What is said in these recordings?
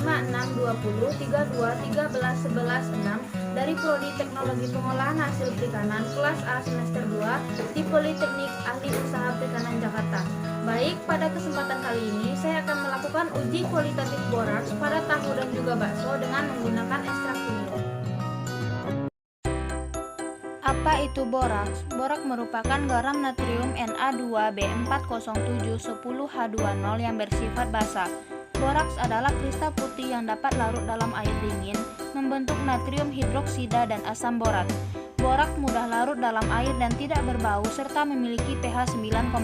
5620 32 13 11 6 dari Prodi Teknologi Pengolahan Hasil Perikanan kelas A semester 2 di Politeknik Ahli Usaha Perikanan Jakarta. Baik, pada kesempatan kali ini saya akan melakukan uji kualitatif boraks pada tahu dan juga bakso dengan menggunakan ekstrak kunyit. Apa itu boraks? Boraks merupakan garam natrium Na2B40710H20 yang bersifat basa. Boraks adalah kristal putih yang dapat larut dalam air dingin, membentuk natrium hidroksida dan asam borat. Boraks mudah larut dalam air dan tidak berbau serta memiliki pH 9,5.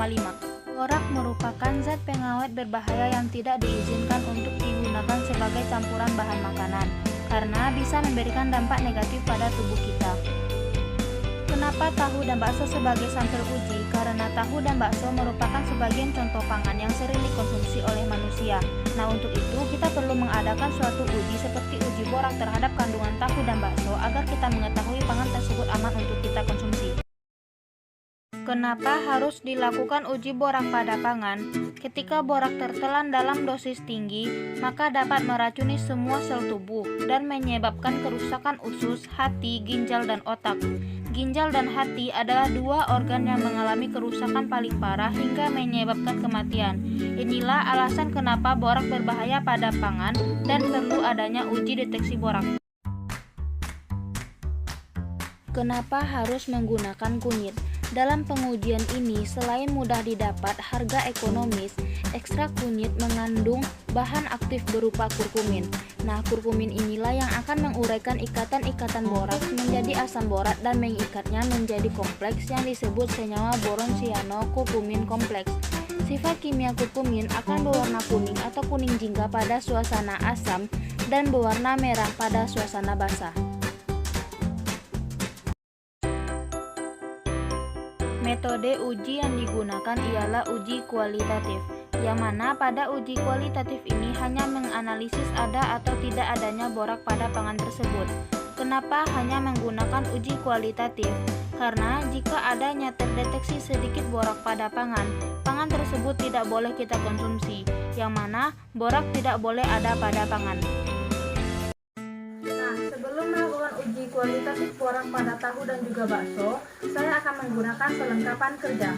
Boraks merupakan zat pengawet berbahaya yang tidak diizinkan untuk digunakan sebagai campuran bahan makanan, karena bisa memberikan dampak negatif pada tubuh kita. Kenapa tahu dan bakso sebagai sampel uji? Karena tahu dan bakso merupakan sebagian contoh pangan yang sering dikonsumsi oleh manusia. Nah, untuk itu kita perlu mengadakan suatu uji seperti uji boraks terhadap kandungan tahu dan bakso agar kita mengetahui pangan tersebut aman untuk kita konsumsi. Kenapa harus dilakukan uji boraks pada pangan? Ketika boraks tertelan dalam dosis tinggi, maka dapat meracuni semua sel tubuh dan menyebabkan kerusakan usus, hati, ginjal, dan otak. Ginjal dan hati adalah dua organ yang mengalami kerusakan paling parah hingga menyebabkan kematian. Inilah alasan kenapa boraks berbahaya pada pangan dan perlu adanya uji deteksi boraks. Kenapa harus menggunakan kunyit? Dalam pengujian ini, selain mudah didapat harga ekonomis, ekstrak kunyit mengandung bahan aktif berupa kurkumin. Nah, kurkumin inilah yang akan menguraikan ikatan-ikatan boraks menjadi asam borat dan mengikatnya menjadi kompleks yang disebut senyawa boron cyano-kurkumin kompleks. Sifat kimia kurkumin akan berwarna kuning atau kuning jingga pada suasana asam dan berwarna merah pada suasana basah. Metode uji yang digunakan ialah uji kualitatif, yang mana pada uji kualitatif ini hanya menganalisis ada atau tidak adanya boraks pada pangan tersebut. Kenapa hanya menggunakan uji kualitatif? Karena jika adanya terdeteksi sedikit boraks pada pangan, pangan tersebut tidak boleh kita konsumsi, yang mana boraks tidak boleh ada pada pangan. Uji kualitatif boraks pada tahu dan juga bakso, saya akan menggunakan perlengkapan kerja.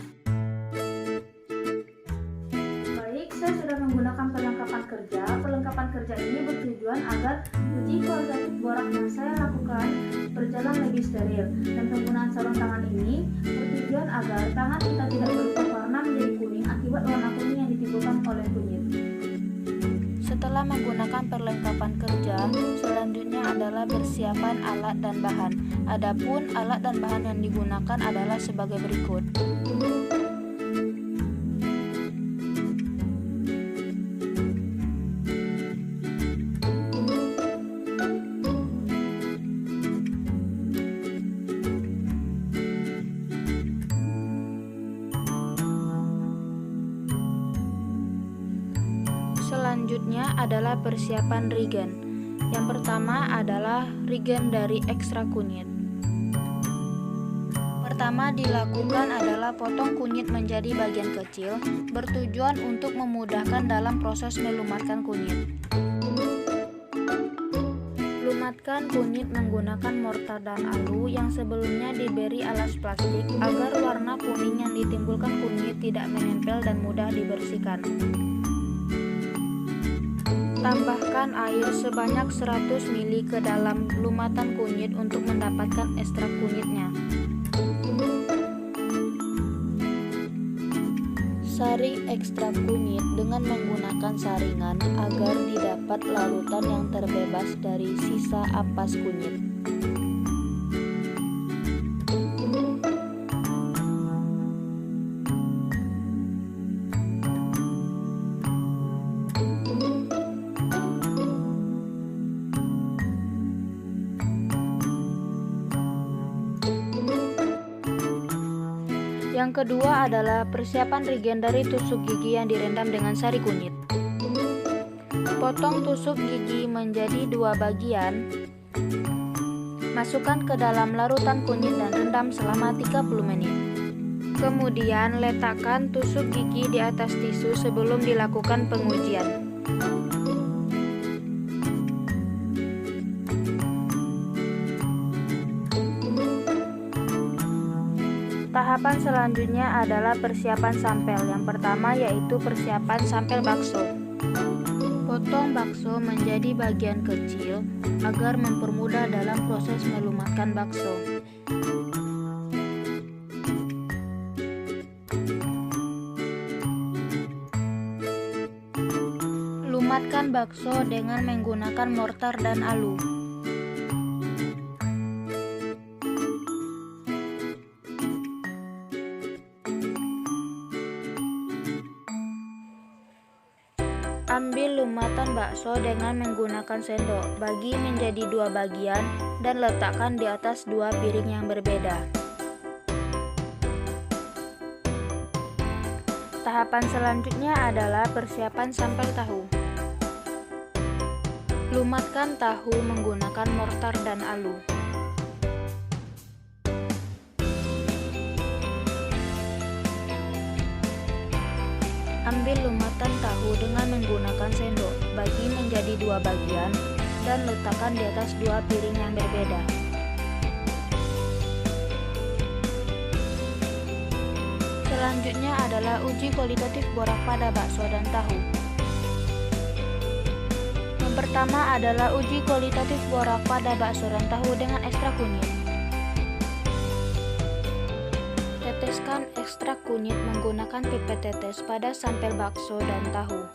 Baik, saya sudah menggunakan perlengkapan kerja. Perlengkapan kerja ini bertujuan agar uji kualitatif boraks yang saya lakukan berjalan lebih steril, dan penggunaan sarung tangan ini bertujuan agar tangan kita tidak berubah warna menjadi kuning akibat warna kuning yang ditimbulkan oleh kunyit. Setelah menggunakan perlengkapan kerja, selanjutnya adalah persiapan alat dan bahan. Adapun alat dan bahan yang digunakan adalah sebagai berikut. Selanjutnya adalah persiapan reagen. Yang pertama adalah reagen dari ekstrak kunyit. Pertama dilakukan adalah potong kunyit menjadi bagian kecil, bertujuan untuk memudahkan dalam proses melumatkan kunyit. Lumatkan kunyit menggunakan mortar dan alu yang sebelumnya diberi alas plastik agar warna kuning yang ditimbulkan kunyit tidak menempel dan mudah dibersihkan. Tambahkan air sebanyak 100 ml ke dalam lumatan kunyit untuk mendapatkan ekstrak kunyitnya. Saring ekstrak kunyit dengan menggunakan saringan agar didapat larutan yang terbebas dari sisa ampas kunyit. Yang kedua adalah persiapan reagen dari tusuk gigi yang direndam dengan sari kunyit. Potong tusuk gigi menjadi 2 bagian. Masukkan ke dalam larutan kunyit dan rendam selama 30 menit. Kemudian letakkan tusuk gigi di atas tisu sebelum dilakukan pengujian. Tahapan selanjutnya adalah persiapan sampel. Yang pertama yaitu persiapan sampel bakso. Potong bakso menjadi bagian kecil agar mempermudah dalam proses melumatkan bakso. Lumatkan bakso dengan menggunakan mortar dan alu. Ambil lumatan bakso dengan menggunakan sendok, bagi menjadi 2 bagian dan letakkan di atas 2 piring yang berbeda. Tahapan selanjutnya adalah persiapan sampel tahu. Lumatkan tahu menggunakan mortar dan alu. Ambil lumatan tahu dengan menggunakan sendok, bagi menjadi 2 bagian dan letakkan di atas 2 piring yang berbeda. Selanjutnya adalah uji kualitatif borak pada bakso dan tahu. Yang pertama adalah uji kualitatif borak pada bakso dan tahu dengan ekstrak kunyit. Teteskan ekstrak kunyit menggunakan pipet tetes pada sampel bakso dan tahu.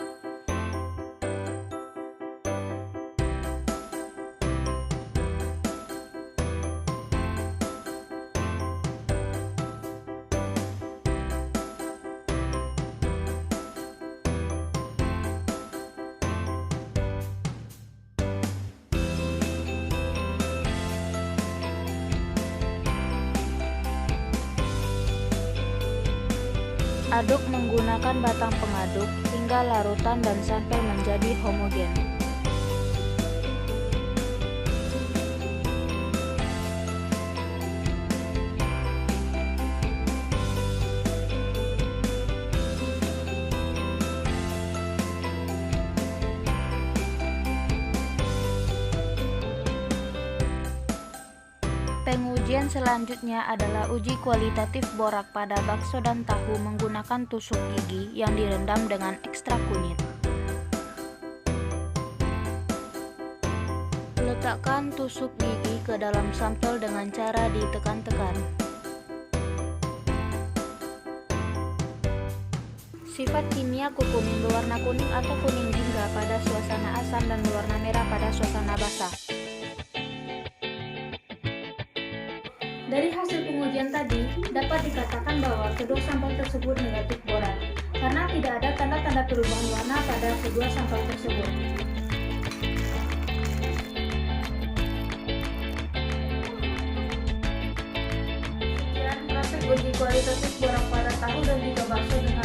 Aduk menggunakan batang pengaduk hingga larutan dan sampai menjadi homogen. Pengujian selanjutnya adalah uji kualitatif borak pada bakso dan tahu menggunakan tusuk gigi yang direndam dengan ekstrak kunyit. Letakkan tusuk gigi ke dalam sampel dengan cara ditekan-tekan. Sifat kimia kurkumin berwarna kuning atau kuning jingga pada suasana asam dan berwarna merah pada suasana basah. Dari hasil pengujian tadi, dapat dikatakan bahwa kedua sampel tersebut negatif borak, karena tidak ada tanda-tanda perubahan warna pada kedua sampel tersebut. Sekian proses uji kualitatif borak pada tahu dan juga bakso.